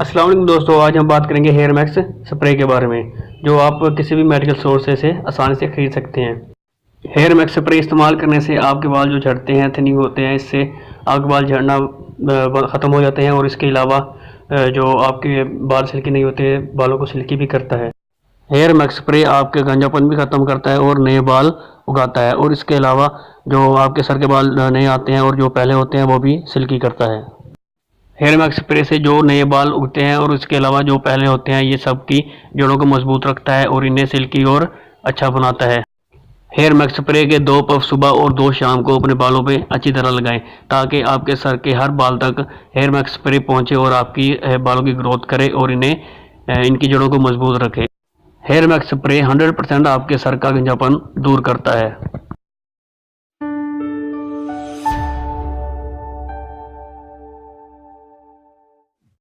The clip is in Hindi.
अस्सलाम वालेकुम दोस्तों, आज हम बात करेंगे हेयर मैक्स स्प्रे के बारे में, जो आप किसी भी मेडिकल स्टोर से आसानी से खरीद सकते हैं। हेयर मैक्स स्प्रे इस्तेमाल करने से आपके बाल जो झड़ते हैं, थिनिंग होते हैं, इससे आपके बाल झड़ना ख़त्म हो जाते हैं और इसके अलावा जो आपके बाल सिल्की नहीं होते, बालों को सिल्की भी करता है। हेयर मैक्स स्प्रे आपके गंजापन भी ख़त्म करता है और नए बाल उगाता है, और इसके अलावा जो आपके सर के बाल नए आते हैं और जो पहले होते हैं वो भी सिल्की करता है। हेयर मैक्स स्प्रे से जो नए बाल उगते हैं और इसके अलावा जो पहले होते हैं, ये सब की जड़ों को मजबूत रखता है और इन्हें सिल्की और अच्छा बनाता है। हेयर मैक्स स्प्रे के 2 पफ सुबह और 2 शाम को अपने बालों पे अच्छी तरह लगाएं, ताकि आपके सर के हर बाल तक हेयर मैक्स स्प्रे पहुंचे और आपकी बालों की ग्रोथ करे और इन्हें इनकी जड़ों को मजबूत रखे। हेयर मैक्स स्प्रे 100% आपके सर का गंजापन दूर करता है।